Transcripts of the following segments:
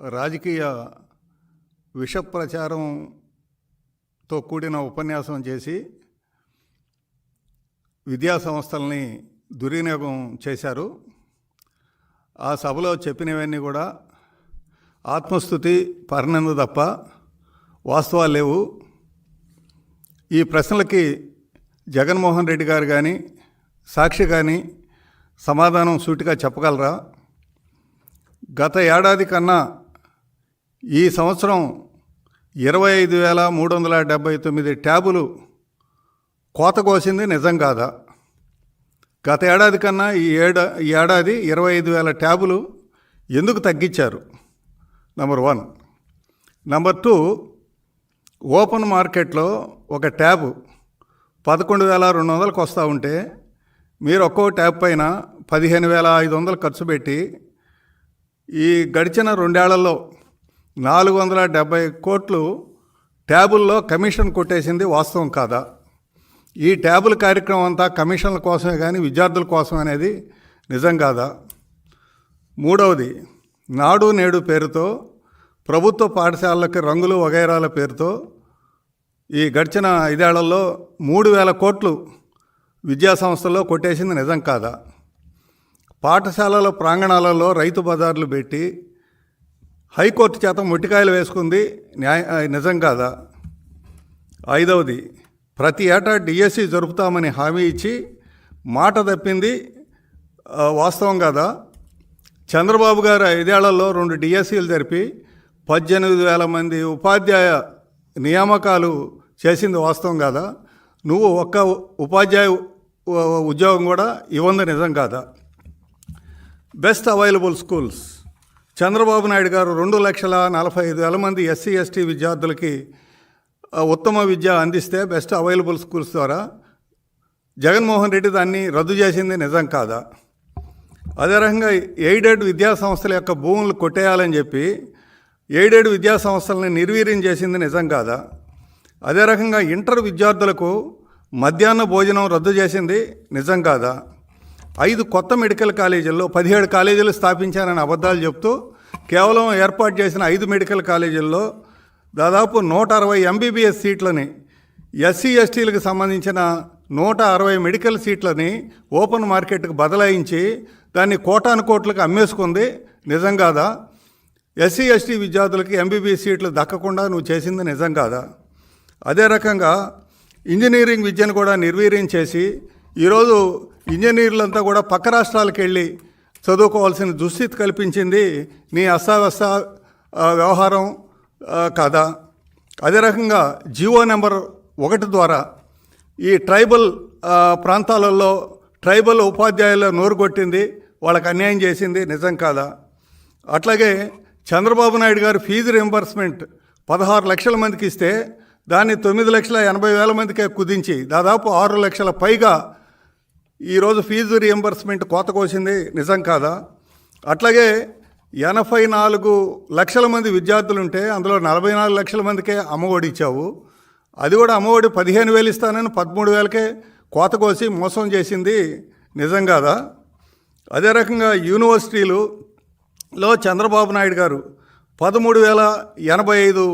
రాజకీయ విష ప్రచారంతో కూడిన ఉపన్యాసం చేసి విద్యా సంస్థల్ని దుర్వినియోగం చేశారు. ఆ సభలో చెప్పినవన్నీ కూడా ఆత్మస్తుతి పరిణందు తప్ప వాస్తవాలు లేవు. ఈ ప్రశ్నలకి జగన్మోహన్ రెడ్డి గారు కానీ సాక్షి కానీ సమాధానం సూటిగా చెప్పగలరా? గత ఏడాది కన్నా ఈ సంవత్సరం 25,379 ట్యాబులు కోత కోసింది నిజం కాదా? గత ఏడాది కన్నా ఈ ఏడాది 25,000 ట్యాబులు ఎందుకు తగ్గించారు? నెంబర్ 1. నెంబర్ 2, ఓపెన్ మార్కెట్లో ఒక ట్యాబు 11,200కు వస్తూ ఉంటే మీరు ఒక్కో ట్యాబ్ పైన 15,500 ఖర్చు పెట్టి ఈ గడిచిన 2 ఏళ్లలో 470 కోట్లు ట్యాబుల్లో కమిషన్ కొట్టేసింది వాస్తవం కాదా? ఈ ట్యాబుల కార్యక్రమం అంతా కమిషన్ల కోసమే కానీ విద్యార్థుల కోసం అనేది నిజం కాదా? 3వది, నాడు నేడు పేరుతో ప్రభుత్వ పాఠశాలలకి రంగులు వగైరాల పేరుతో ఈ గడిచిన 5 ఏళ్లలో 3,000 కోట్లు విద్యా సంస్థల్లో కొట్టేసింది నిజం కాదా? పాఠశాలల ప్రాంగణాలలో రైతు బజార్లు పెట్టి హైకోర్టు చేత మొట్టికాయలు వేసుకుంది నిజం కాదా? 5వది, ప్రతి ఏటా డిఎస్సి జరుపుతామని హామీ ఇచ్చి మాట తప్పింది వాస్తవం కాదా? చంద్రబాబు గారు 5 ఏళ్లలో 2 డిఎస్సీలు జరిపి 18,000 మంది ఉపాధ్యాయ నియామకాలు చేసింది వాస్తవం కాదా? నువ్వు ఒక్క ఉపాధ్యాయ ఉద్యోగం కూడా ఇవ్వంది నిజం కాదా? Best available schools, Chandrababu Naidu గారు 2,45,000 మంది ఎస్సీ ఎస్టీ విద్యార్థులకి ఉత్తమ విద్య అందిస్తే బెస్ట్ అవైలబుల్ స్కూల్స్ ద్వారా జగన్మోహన్ రెడ్డి దాన్ని రద్దు చేసింది నిజం కాదా? అదే రకంగా ఎయిడెడ్ విద్యా సంస్థల యొక్క భూములు కొట్టేయాలని చెప్పి ఎయిడెడ్ విద్యా సంస్థలని నిర్వీర్యం చేసింది నిజం కాదా? అదే రకంగా ఇంటర్ విద్యార్థులకు మధ్యాహ్న భోజనం రద్దు చేసింది నిజం కాదా? 5 కొత్త మెడికల్ కాలేజీల్లో 17 కాలేజీలు స్థాపించానని అబద్ధాలు చెప్తూ కేవలం ఏర్పాటు చేసిన 5 మెడికల్ కాలేజీల్లో దాదాపు 160 ఎంబీబీఎస్ సీట్లని, ఎస్సీ ఎస్టీలకు సంబంధించిన 160 మెడికల్ సీట్లని ఓపెన్ మార్కెట్కి బదలాయించి దాన్ని కోటాను కోట్లకు అమ్మేసుకుంది నిజం కాదా? ఎస్సీ ఎస్టీ విద్యార్థులకి ఎంబీబీఎస్ సీట్లు దక్కకుండా నువ్వు చేసింది నిజం కాదా? అదే రకంగా ఇంజనీరింగ్ విద్యను కూడా నిర్వీర్యం చేసి ఈరోజు ఇంజనీర్లంతా కూడా పక్క రాష్ట్రాలకు వెళ్ళి చదువుకోవాల్సిన దుస్థితి కల్పించింది నీ అస్తావ్యస్త వ్యవహారం కాదా? అదే రకంగా జీవో నెంబర్ 1 ద్వారా ఈ ట్రైబల్ ప్రాంతాలలో ట్రైబల్ ఉపాధ్యాయుల నోరు కొట్టింది, వాళ్ళకి అన్యాయం చేసింది నిజం కాదా? అట్లాగే చంద్రబాబు నాయుడు గారు ఫీజు రింబర్స్మెంట్ 16 లక్షల మందికి ఇస్తే దాన్ని 9,80,000 మందికే కుదించి దాదాపు 6 లక్షల పైగా ఈరోజు ఫీజు రియంబర్స్మెంట్ కోత కోసింది నిజం కాదా? అట్లాగే 84 లక్షల మంది విద్యార్థులుంటే అందులో 44 లక్షల మందికే అమ్మఒడి ఇచ్చావు. అది కూడా అమ్మఒడి 15,000 ఇస్తానని 13,000కే కోత కోసి మోసం చేసింది నిజం కాదా? అదే రకంగా యూనివర్సిటీలలో చంద్రబాబు నాయుడు గారు 13,085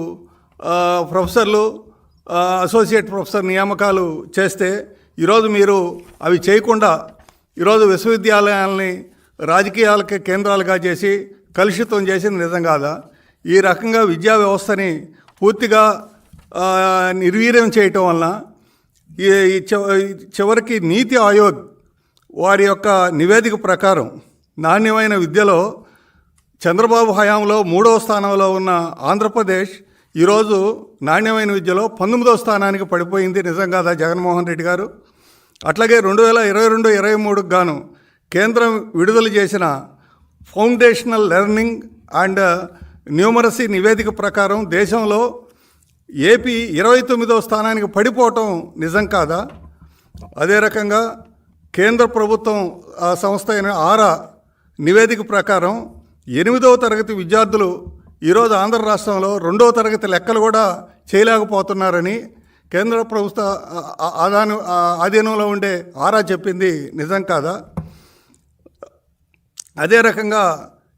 ప్రొఫెసర్లు అసోసియేట్ ప్రొఫెసర్ నియామకాలు చేస్తే ఈరోజు మీరు అవి చేయకుండా ఈరోజు విశ్వవిద్యాలయాలని రాజకీయాలకి కేంద్రాలుగా చేసి కలుషితం చేసింది నిజం కాదా? ఈ రకంగా విద్యా వ్యవస్థని పూర్తిగా నిర్వీర్యం చేయటం వలన చివరికి నీతి ఆయోగ్ వారి యొక్క నివేదిక ప్రకారం నాణ్యమైన విద్యలో చంద్రబాబు హయాంలో 3వ స్థానంలో ఉన్న ఆంధ్రప్రదేశ్ ఈరోజు నాణ్యమైన విద్యలో 19వ స్థానానికి పడిపోయింది నిజం కాదా జగన్మోహన్ రెడ్డి గారు? అట్లాగే 2022-23కు గాను కేంద్రం విడుదల చేసిన ఫౌండేషనల్ లెర్నింగ్ అండ్ న్యూమరసీ నివేదిక ప్రకారం దేశంలో ఏపీ 29వ స్థానానికి పడిపోవటం నిజం కాదా? అదే రకంగా కేంద్ర ప్రభుత్వం సంస్థ అయిన ఆరా నివేదిక ప్రకారం 8వ తరగతి విద్యార్థులు ఈరోజు ఆంధ్ర రాష్ట్రంలో 2వ తరగతి లెక్కలు కూడా చేయలేకపోతున్నారని కేంద్ర ప్రభుత్వ ఆధీనంలో ఉండే ఆరా చెప్పింది నిజం కాదా? అదే రకంగా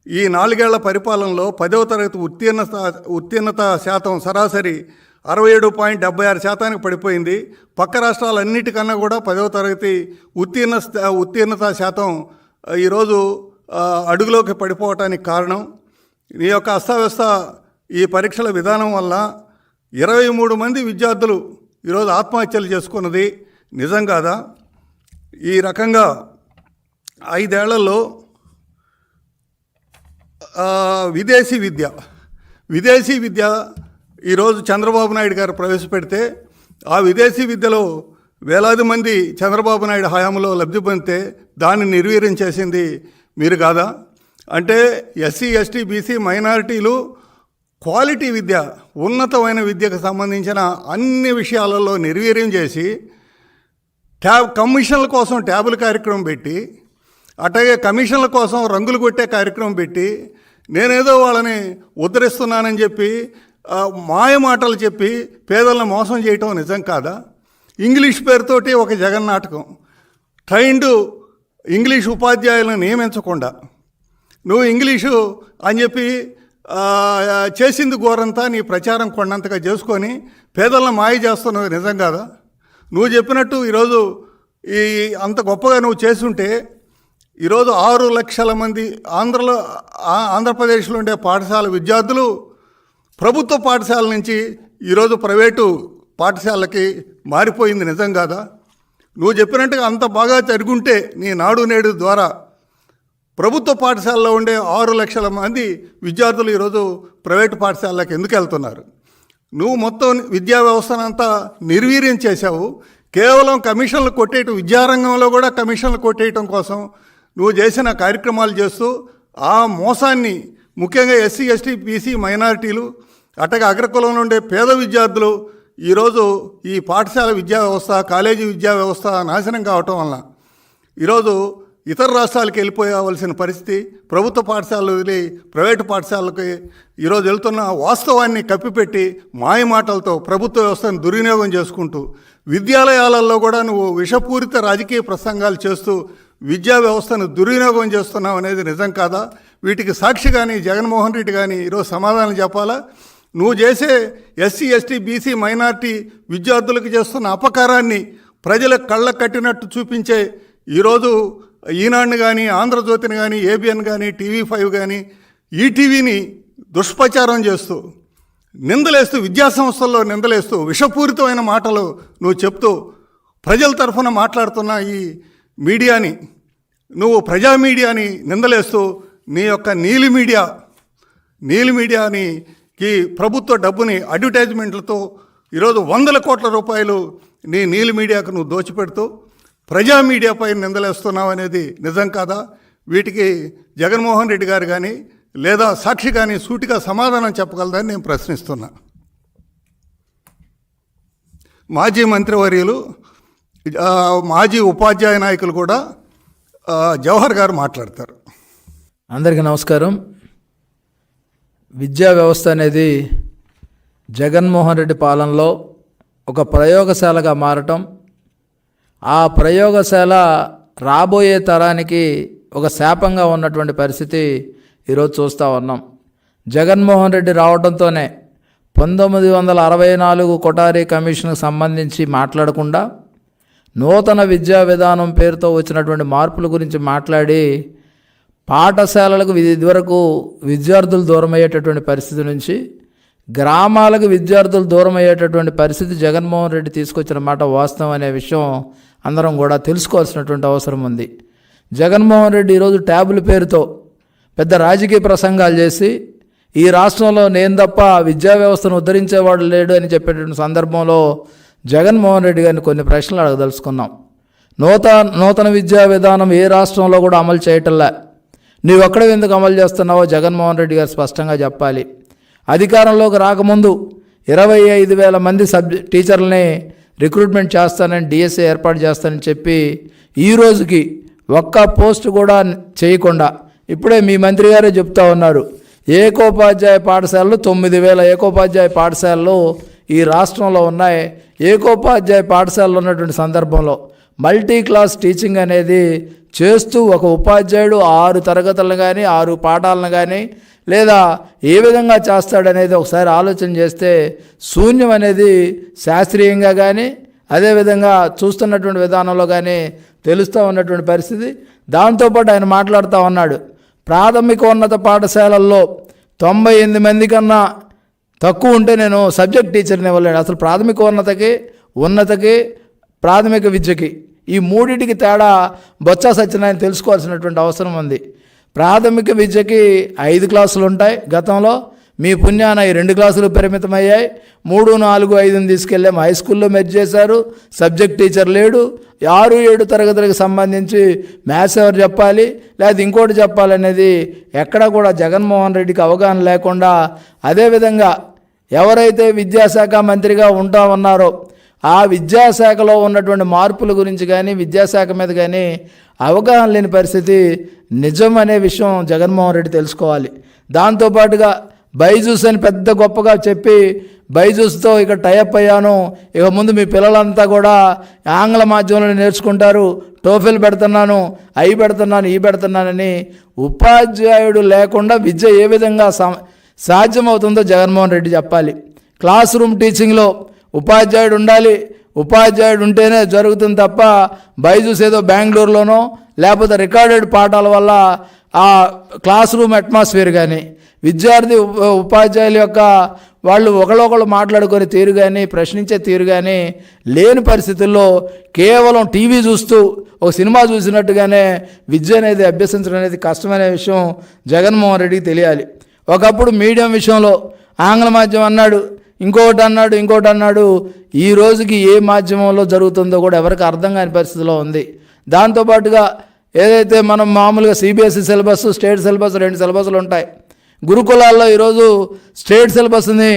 ఈ 4 ఏళ్ల పరిపాలనలో 10వ తరగతి ఉత్తీర్ణత శాతం సరాసరి 67.76% పడిపోయింది. పక్క రాష్ట్రాలన్నిటికన్నా కూడా 10వ తరగతి ఉత్తీర్ణత శాతం ఈరోజు అడుగులోకి పడిపోవటానికి కారణం ఈ యొక్క అస్తవ్యస్త ఈ పరీక్షల విధానం వల్ల 23 మంది విద్యార్థులు ఈరోజు ఆత్మహత్యలు చేసుకున్నది నిజం కాదా? ఈ రకంగా 5 ఏళ్లలో విదేశీ విద్య ఈరోజు చంద్రబాబు నాయుడు గారు ప్రవేశపెడితే ఆ విదేశీ విద్యలో వేలాది మంది చంద్రబాబు నాయుడు హయాంలో లబ్ధి పొందితే దాన్ని నిర్వీర్యం చేసింది మీరు కాదా? అంటే ఎస్సీ ఎస్టీ బీసీ మైనారిటీలు క్వాలిటీ విద్య, ఉన్నతమైన విద్యకు సంబంధించిన అన్ని విషయాలలో నిర్వీర్యం చేసి కమిషన్ల కోసం ట్యాబుల కార్యక్రమం పెట్టి, అట్లాగే కమిషన్ల కోసం రంగులు కొట్టే కార్యక్రమం పెట్టి, నేనేదో వాళ్ళని ఉద్ధరిస్తున్నానని చెప్పి మాయ మాటలు చెప్పి పేదలను మోసం చేయటం నిజం కాదా? ఇంగ్లీష్ పేరుతోటి ఒక జగన్నాటకం, ట్రైన్డ్ ఇంగ్లీష్ ఉపాధ్యాయులను నియమించకుండా నువ్వు ఇంగ్లీషు అని చెప్పి చేసింది ఘోరంతా నీ ప్రచారం కొండంతగా చేసుకొని పేదలను మాయ చేస్తున్నది నిజం కాదా? నువ్వు చెప్పినట్టు ఈరోజు ఈ అంత గొప్పగా నువ్వు చేసుంటే ఈరోజు 6 లక్షల మంది ఆంధ్రప్రదేశ్లో ఉండే పాఠశాల విద్యార్థులు ప్రభుత్వ పాఠశాల నుంచి ఈరోజు ప్రైవేటు పాఠశాలకి మారిపోయింది నిజం కాదా? నువ్వు చెప్పినట్టుగా అంత బాగా జరుగుంటే నీ నాడు నేడు ద్వారా ప్రభుత్వ పాఠశాలలో ఉండే 6 లక్షల మంది విద్యార్థులు ఈరోజు ప్రైవేటు పాఠశాలలకు ఎందుకు వెళ్తున్నారు? నువ్వు మొత్తం విద్యా వ్యవస్థనంతా నిర్వీర్యం చేశావు. కేవలం కమిషన్లు కొట్టేయటం, విద్యారంగంలో కూడా కమిషన్లు కొట్టేయటం కోసం నువ్వు చేసిన కార్యక్రమాలు చేస్తూ ఆ మోసాన్ని ముఖ్యంగా ఎస్సీ ఎస్టీ బీసీ మైనారిటీలు అట్టగా అగ్రకులంలో ఉండే పేద విద్యార్థులు ఈరోజు ఈ పాఠశాల విద్యా వ్యవస్థ, కాలేజీ విద్యా వ్యవస్థ నాశనం కావటం వలన ఈరోజు ఇతర రాష్ట్రాలకు వెళ్ళిపోవలసిన పరిస్థితి, ప్రభుత్వ పాఠశాలలు వదిలి ప్రైవేటు పాఠశాలకి ఈరోజు వెళ్తున్న వాస్తవాన్ని కప్పిపెట్టి మాయ మాటలతో ప్రభుత్వ వ్యవస్థను దుర్వినియోగం చేసుకుంటూ విద్యాలయాలలో కూడా నువ్వు విషపూరిత రాజకీయ ప్రసంగాలు చేస్తూ విద్యా వ్యవస్థను దుర్వినియోగం చేస్తున్నావు అనేది నిజం కాదా? వీటికి సాక్షి కానీ జగన్మోహన్ రెడ్డి కానీ ఈరోజు సమాధానం చెప్పాలా? నువ్వు చేసే ఎస్సీ ఎస్టీ బీసీ మైనారిటీ విద్యార్థులకు చేస్తున్న అపకారాన్ని ప్రజలకు కళ్ళ కట్టినట్టు చూపించే ఈరోజు ఈనాడుని కానీ ఆంధ్రజ్యోతిని కానీ ఏబిఎన్ కానీ TV5 కానీ ఈటీవీని దుష్ప్రచారం చేస్తూ నిందలేస్తూ, విద్యాసంస్థల్లో నిందలేస్తూ, విషపూరితమైన మాటలు నువ్వు చెప్తూ ప్రజల తరఫున మాట్లాడుతున్న ఈ మీడియాని, నువ్వు ప్రజా మీడియాని నిందలేస్తూ నీ యొక్క నీలి మీడియాకి ప్రభుత్వ డబ్బుని అడ్వర్టైజ్మెంట్లతో ఈరోజు 100 కోట్ల రూపాయలు నీ నీలి మీడియాకు నువ్వు దోచిపెడుతూ ప్రజా మీడియాపై నిందలేస్తున్నావు అనేది నిజం కాదా? వీటికి జగన్మోహన్ రెడ్డి గారు కానీ లేదా సాక్షి కానీ సూటిగా సమాధానం చెప్పగలదని నేను ప్రశ్నిస్తున్నా. మాజీ మంత్రివర్యులు, మాజీ ఉపాధ్యాయ నాయకులు కూడా జవహర్ గారు మాట్లాడతారు. అందరికీ నమస్కారం. విద్యా వ్యవస్థ అనేది జగన్మోహన్ రెడ్డి పాలనలో ఒక ప్రయోగశాలగా మారటం, ఆ ప్రయోగశాల రాబోయే తరానికి ఒక శాపంగా ఉన్నటువంటి పరిస్థితి ఈరోజు చూస్తూ ఉన్నాం. జగన్మోహన్ రెడ్డి రావడంతోనే 1964 కొఠారీ కమిషన్కు సంబంధించి మాట్లాడకుండా నూతన విద్యా విధానం పేరుతో వచ్చినటువంటి మార్పుల గురించి మాట్లాడి పాఠశాలలకు ఇదివరకు విద్యార్థులు దూరం అయ్యేటటువంటి పరిస్థితి నుంచి గ్రామాలకు విద్యార్థులు దూరం అయ్యేటటువంటి పరిస్థితి జగన్మోహన్ రెడ్డి తీసుకొచ్చిన మాట వాస్తవం అనే విషయం అందరం కూడా తెలుసుకోవాల్సినటువంటి అవసరం ఉంది. జగన్మోహన్ రెడ్డి ఈరోజు ట్యాబుల పేరుతో పెద్ద రాజకీయ ప్రసంగాలు చేసి ఈ రాష్ట్రంలో నేను తప్ప విద్యా వ్యవస్థను ఉద్ధరించేవాడు లేడు అని చెప్పేటువంటి సందర్భంలో జగన్మోహన్ రెడ్డి గారిని కొన్ని ప్రశ్నలు అడగదలుచుకున్నాం. నూతన విద్యా విధానం ఏ రాష్ట్రంలో కూడా అమలు చేయటంలే, నీవు ఒక్కడే ఎందుకు అమలు చేస్తున్నావో జగన్మోహన్ రెడ్డి గారు స్పష్టంగా చెప్పాలి. అధికారంలోకి రాకముందు 25,000 మంది టీచర్లని రిక్రూట్మెంట్ చేస్తానని, డిఎస్ఏ ఏర్పాటు చేస్తానని చెప్పి ఈ రోజుకి ఒక్క పోస్ట్ కూడా చేయకుండా ఇప్పుడే మీ మంత్రి గారే చెప్తా ఉన్నారు, ఏకోపాధ్యాయ పాఠశాలలు 9,000 ఏకోపాధ్యాయ పాఠశాలలు ఈ రాష్ట్రంలో ఉన్నాయి. ఏకోపాధ్యాయ పాఠశాలలో ఉన్నటువంటి సందర్భంలో మల్టీ క్లాస్ టీచింగ్ అనేది చేస్తూ ఒక ఉపాధ్యాయుడు 6 తరగతులను కానీ 6 పాఠాలను కానీ లేదా ఏ విధంగా చేస్తాడనేది ఒకసారి ఆలోచన చేస్తే శూన్యం అనేది శాస్త్రీయంగా కానీ అదేవిధంగా చూస్తున్నటువంటి విధానంలో కానీ తెలుస్తూ ఉన్నటువంటి పరిస్థితి. దాంతోపాటు ఆయన మాట్లాడుతూ ఉన్నాడు, ప్రాథమికోన్నత పాఠశాలల్లో 98 మంది కన్నా తక్కువ ఉంటే నేను సబ్జెక్ట్ టీచర్ని ఇవ్వలేను. అసలు ప్రాథమికోన్నతకి ఉన్నతకి ప్రాథమిక విద్యకి ఈ మూడింటికి తేడా బొత్స సత్యనారాయణ తెలుసుకోవాల్సినటువంటి అవసరం ఉంది. ప్రాథమిక విద్యకి 5 క్లాసులు ఉంటాయి. గతంలో మీ పుణ్యాన ఈ 2 క్లాసులు పరిమితమయ్యాయి. 3, 4, 5 తీసుకెళ్ళాం. హై స్కూల్లో మెర్జ్ చేశారు. సబ్జెక్ట్ టీచర్ లేడు. 6, 7 తరగతులకు సంబంధించి మ్యాథ్స్ ఎవరు చెప్పాలి లేదా ఇంకోటి చెప్పాలనేది ఎక్కడా కూడా జగన్మోహన్ రెడ్డికి అవగాహన లేకుండా, అదేవిధంగా ఎవరైతే విద్యాశాఖ మంత్రిగా ఉంటా ఉన్నారో ఆ విద్యాశాఖలో ఉన్నటువంటి మార్పుల గురించి కానీ విద్యాశాఖ మీద కానీ అవగాహన లేని పరిస్థితి నిజం అనే విషయం జగన్మోహన్ రెడ్డి తెలుసుకోవాలి. దాంతోపాటుగా బైజూస్ అని పెద్ద గొప్పగా చెప్పి బైజూస్తో ఇక టైఅప్ అయ్యాను, ఇక ముందు మీ పిల్లలంతా కూడా ఆంగ్ల మాధ్యమంలో నేర్చుకుంటారు, టోఫెల్ పెడుతున్నాను, అవి పెడుతున్నాను, ఈ పెడుతున్నానని ఉపాధ్యాయుడు లేకుండా విద్య ఏ విధంగా సాధ్యమవుతుందో జగన్మోహన్ రెడ్డి చెప్పాలి. క్లాస్ రూమ్ టీచింగ్లో ఉపాధ్యాయుడు ఉండాలి. ఉపాధ్యాయుడు ఉంటేనే జరుగుతుంది తప్ప బైజూస్ ఏదో బెంగళూరులోనో లేకపోతే రికార్డెడ్ పాఠాల వల్ల ఆ క్లాస్ రూమ్ అట్మాస్ఫియర్ కానీ విద్యార్థి ఉపాధ్యాయుల యొక్క వాళ్ళు ఒకళ్ళొకళ్ళు మాట్లాడుకునే తీరు కానీ ప్రశ్నించే తీరు కానీ లేని పరిస్థితుల్లో కేవలం టీవీ చూస్తూ ఒక సినిమా చూసినట్టుగానే విద్య అనేది అభ్యసించడం అనేది కష్టమనే విషయం జగన్మోహన్ రెడ్డికి తెలియాలి. ఒకప్పుడు మీడియం విషయంలో ఆంగ్ల మాధ్యమం అన్నాడు, ఇంకోటి అన్నాడు. ఈ రోజుకి ఏ మాధ్యమంలో జరుగుతుందో కూడా ఎవరికి అర్థం కాని పరిస్థితిలో ఉంది. దాంతోపాటుగా ఏదైతే మనం మామూలుగా సిబిఎస్ఈ సిలబస్ స్టేట్ సిలబస్ 2 సిలబస్లు ఉంటాయి. గురుకులాల్లో ఈరోజు స్టేట్ సిలబస్ని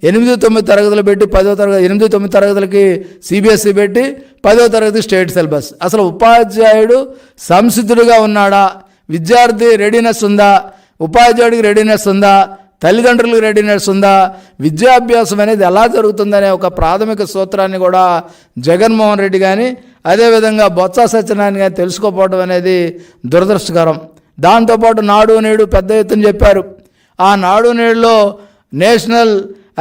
8, 9 తరగతులు పెట్టి 10వ తరగతి 8, 9 తరగతులకి సిబిఎస్ఈ పెట్టి 10వ తరగతి స్టేట్ సిలబస్. అసలు ఉపాధ్యాయుడు సంసిద్ధుడిగా ఉన్నాడా? విద్యార్థి రెడీనెస్ ఉందా? ఉపాధ్యాయుడికి రెడీనెస్ ఉందా? తల్లిదండ్రులకు రెడీనెస్ ఉందా? విద్యాభ్యాసం అనేది ఎలా జరుగుతుందనే ఒక ప్రాథమిక సూత్రాన్ని కూడా జగన్మోహన్ రెడ్డి కానీ అదేవిధంగా బొత్స సత్యనారాయణ కానీ తెలుసుకోకపోవడం అనేది దురదృష్టకరం. దాంతోపాటు నాడు నేడు పెద్ద ఎత్తున చెప్పారు. ఆ నాడు నేడులో నేషనల్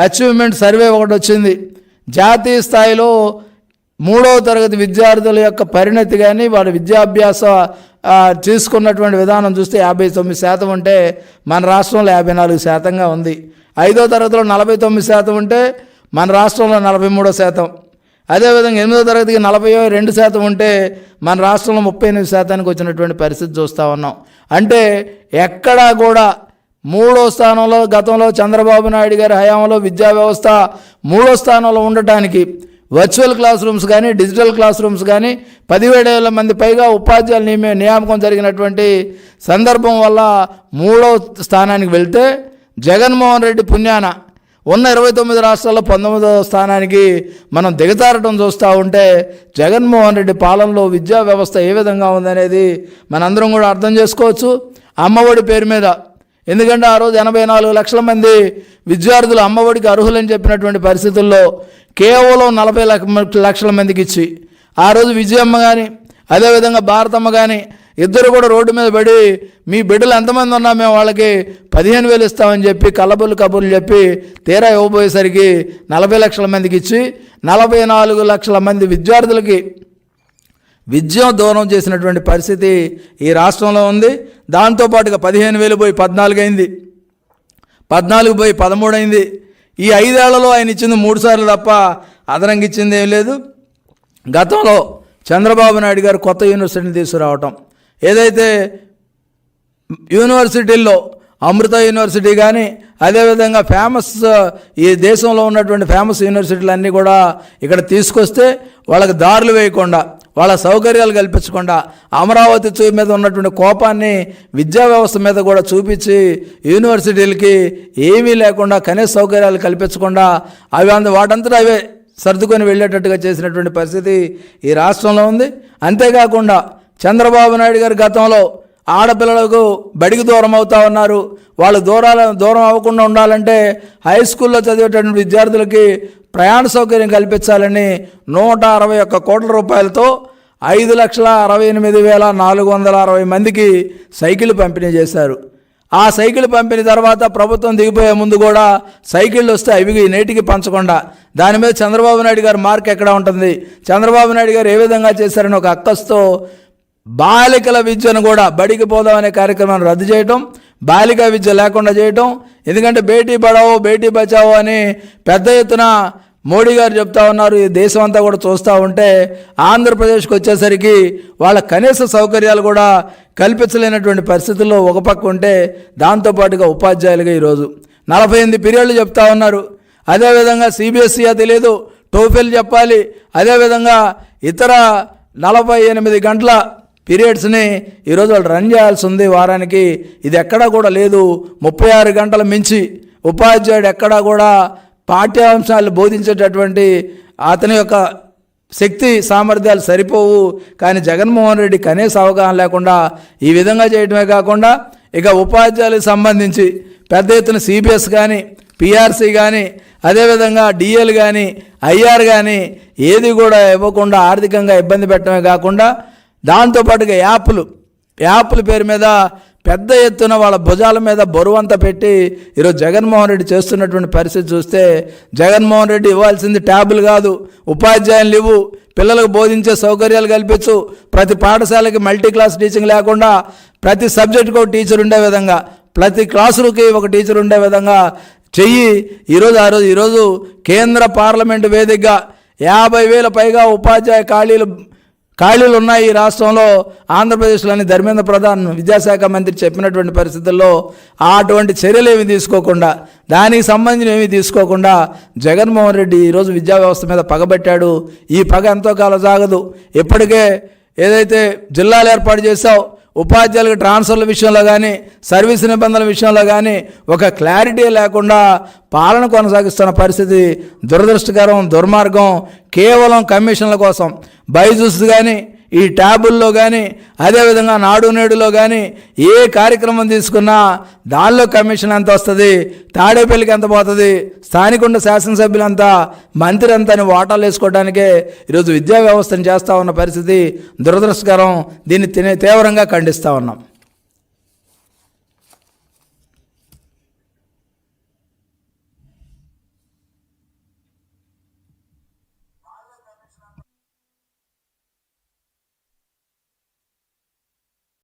అచీవ్మెంట్ సర్వే ఒకటి వచ్చింది. జాతీయ స్థాయిలో 3వ తరగతి విద్యార్థుల యొక్క పరిణతి కానీ వాళ్ళ విద్యాభ్యాస తీసుకున్నటువంటి విధానం చూస్తే 59% ఉంటే మన రాష్ట్రంలో 54%గా ఉంది. 5వ తరగతిలో 49% ఉంటే మన రాష్ట్రంలో 43%. అదేవిధంగా 8వ తరగతికి 42% ఉంటే మన రాష్ట్రంలో 38%కి వచ్చినటువంటి పరిస్థితి చూస్తూ ఉన్నాం. అంటే ఎక్కడా కూడా 3వ స్థానంలో గతంలో చంద్రబాబు నాయుడు గారి హయాంలో విద్యా వ్యవస్థ 3వ స్థానంలో ఉండటానికి వర్చువల్ క్లాస్ రూమ్స్ కానీ డిజిటల్ క్లాస్ రూమ్స్ కానీ 17,000 మంది పైగా ఉపాధ్యాయుల నియామకం జరిగినటువంటి సందర్భం వల్ల 3వ స్థానానికి వెళ్తే జగన్మోహన్ రెడ్డి పుణ్యాన ఉన్న 29 రాష్ట్రాల్లో 19వ స్థానానికి మనం దిగతారటం చూస్తూ ఉంటే జగన్మోహన్ రెడ్డి పాలనలో విద్యా వ్యవస్థ ఏ విధంగా ఉందనేది మనందరం కూడా అర్థం చేసుకోవచ్చు. అమ్మఒడి పేరు మీద, ఎందుకంటే ఆ రోజు 84 లక్షల మంది విద్యార్థులు అమ్మఒడికి అర్హులని చెప్పినటువంటి పరిస్థితుల్లో కేవలం 40 లక్షల మందికి ఇచ్చి ఆ రోజు విజయమ్మ కానీ అదేవిధంగా భారతమ్మ కానీ ఇద్దరు కూడా రోడ్డు మీద పడి మీ బిడ్డలు ఎంతమంది ఉన్నా మేము వాళ్ళకి 15,000 ఇస్తామని చెప్పి కబుర్లు చెప్పి తీరా ఇవ్వబోయేసరికి 40 లక్షల మందికి ఇచ్చి 44 లక్షల మంది విద్యార్థులకి విద్య దూరం చేసినటువంటి పరిస్థితి ఈ రాష్ట్రంలో ఉంది. దాంతోపాటుగా 15,000 పోయి 14 అయింది, 14 పోయి 13 అయింది. ఈ 5 ఏళ్లలో ఆయన ఇచ్చింది 3 సార్లు తప్ప అదనంగా ఇచ్చింది ఏం లేదు. గతంలో చంద్రబాబు నాయుడు గారు కొత్త యూనివర్సిటీని తీసుకురావటం, ఏదైతే యూనివర్సిటీల్లో అమృత యూనివర్సిటీ కానీ అదేవిధంగా ఫేమస్ ఈ దేశంలో ఉన్నటువంటి ఫేమస్ యూనివర్సిటీలన్నీ కూడా ఇక్కడ తీసుకొస్తే వాళ్ళకి దారులు వేయకుండా వాళ్ళ సౌకర్యాలు కల్పించకుండా అమరావతి మీద ఉన్నటువంటి కోపాన్ని విద్యా వ్యవస్థ మీద కూడా చూపించి యూనివర్సిటీలకి ఏమీ లేకుండా కనీస సౌకర్యాలు కల్పించకుండా వాటంతటా అవే సర్దుకొని వెళ్ళేటట్టుగా చేసినటువంటి పరిస్థితి ఈ రాష్ట్రంలో ఉంది. అంతేకాకుండా చంద్రబాబు నాయుడు గారు గతంలో ఆడపిల్లలకు బడికి దూరం అవుతా ఉన్నారు. వాళ్ళు దూరం అవ్వకుండా ఉండాలంటే హై స్కూల్లో చదివేటటువంటి విద్యార్థులకి ప్రయాణ సౌకర్యం కల్పించాలని 161 కోట్ల రూపాయలతో 5,68,460 మందికి సైకిల్ పంపిణీ చేశారు. ఆ సైకిల్ పంపిణీ తర్వాత ప్రభుత్వం దిగిపోయే ముందు కూడా సైకిళ్ళు వస్తే అవి నేటికి పంచకుండా దాని మీద చంద్రబాబు నాయుడు గారు మార్క్ ఎక్కడ ఉంటుంది, చంద్రబాబు నాయుడు గారు ఏ విధంగా చేశారని ఒక అక్కస్తో బాలికల విద్యను కూడా బడికి పోదాం అనే కార్యక్రమాన్ని రద్దు చేయటం, బాలికా విద్య లేకుండా చేయటం. ఎందుకంటే బేటీ పడావో బేటీ బచావో అని పెద్ద ఎత్తున మోడీ గారు చెప్తా ఉన్నారు. ఈ దేశం అంతా కూడా చూస్తూ ఉంటే ఆంధ్రప్రదేశ్కి వచ్చేసరికి వాళ్ళ కనీస సౌకర్యాలు కూడా కల్పించలేనటువంటి పరిస్థితుల్లో ఒక పక్క ఉంటే దాంతోపాటుగా ఉపాధ్యాయులుగా ఈరోజు 48 పీరియడ్లు చెప్తా ఉన్నారు. అదేవిధంగా సిబిఎస్ఈ తెలియదు, టోఫెల్ చెప్పాలి, అదేవిధంగా ఇతర 48 గంటల పీరియడ్స్ని ఈరోజు వాళ్ళు రన్ చేయాల్సి ఉంది వారానికి. ఇది ఎక్కడా కూడా లేదు. 36 గంటలు మించి ఉపాధ్యాయుడు ఎక్కడా కూడా పాఠ్యాంశాలు బోధించేటటువంటి అతని యొక్క శక్తి సామర్థ్యాలు సరిపోవు. కానీ జగన్మోహన్ రెడ్డి కనీస అవగాహన లేకుండా ఈ విధంగా చేయడమే కాకుండా ఇక ఉపాధ్యాయులకు సంబంధించి పెద్ద ఎత్తున సిబిఎస్ కానీ పిఆర్సీ కానీ అదేవిధంగా డిఎల్ కానీ ఐఆర్ కానీ ఏది కూడా ఇవ్వకుండా ఆర్థికంగా ఇబ్బంది పెట్టడమే కాకుండా దాంతోపాటుగా యాప్ల పేరు మీద పెద్ద ఎత్తున వాళ్ళ భుజాల మీద బరువంతా పెట్టి ఈరోజు జగన్మోహన్ రెడ్డి చేస్తున్నటువంటి పరిస్థితి చూస్తే జగన్మోహన్ రెడ్డి ఇవ్వాల్సింది ట్యాబులు కాదు, ఉపాధ్యాయులు ఇవ్వు, పిల్లలకు బోధించే సౌకర్యాలు కల్పించు, ప్రతి పాఠశాలకి మల్టీ క్లాస్ టీచింగ్ లేకుండా ప్రతి సబ్జెక్టుకు ఒక టీచర్ ఉండే విధంగా, ప్రతి క్లాసులకి ఒక టీచర్ ఉండే విధంగా చెయ్యి. ఈరోజు కేంద్ర పార్లమెంటు వేదికగా 50,000 పైగా ఉపాధ్యాయ ఖాళీలు ఉన్నాయి ఈ రాష్ట్రంలో, ఆంధ్రప్రదేశ్లోని. ధర్మేంద్ర ప్రధాన్ విద్యాశాఖ మంత్రి చెప్పినటువంటి పరిస్థితుల్లో అటువంటి చర్యలు ఏమి తీసుకోకుండా, దానికి సంబంధించిన ఏమీ తీసుకోకుండా జగన్మోహన్ రెడ్డి ఈరోజు విద్యా వ్యవస్థ మీద పగబెట్టాడు. ఈ పగ ఎంతో కాలం సాగదు. ఇప్పటికే ఏదైతే జిల్లాలు ఏర్పాటు చేశావు, ఉపాధ్యాయులకు ట్రాన్స్ఫర్ల విషయంలో కానీ సర్వీస్ నిబంధనల విషయంలో కానీ ఒక క్లారిటీ లేకుండా పాలన కొనసాగిస్తున్న పరిస్థితి దురదృష్టకరం, దుర్మార్గం. కేవలం కమిషన్ల కోసం బైజూస్ కానీ ఈ ట్యాబుల్లో కానీ అదేవిధంగా నాడు నేడులో కానీ ఏ కార్యక్రమం తీసుకున్నా దానిలో కమిషన్ ఎంత వస్తుంది, తాడేపల్లికి ఎంత పోతుంది, స్థానికుండ శాసనసభ్యులంతా మంత్రి అంతా అని వాటాలు వేసుకోవడానికే ఈరోజు విద్యా వ్యవస్థను చేస్తూ ఉన్న పరిస్థితి దురదృష్టకరం. దీన్ని తీవ్రంగా ఖండిస్తూ ఉన్నాం.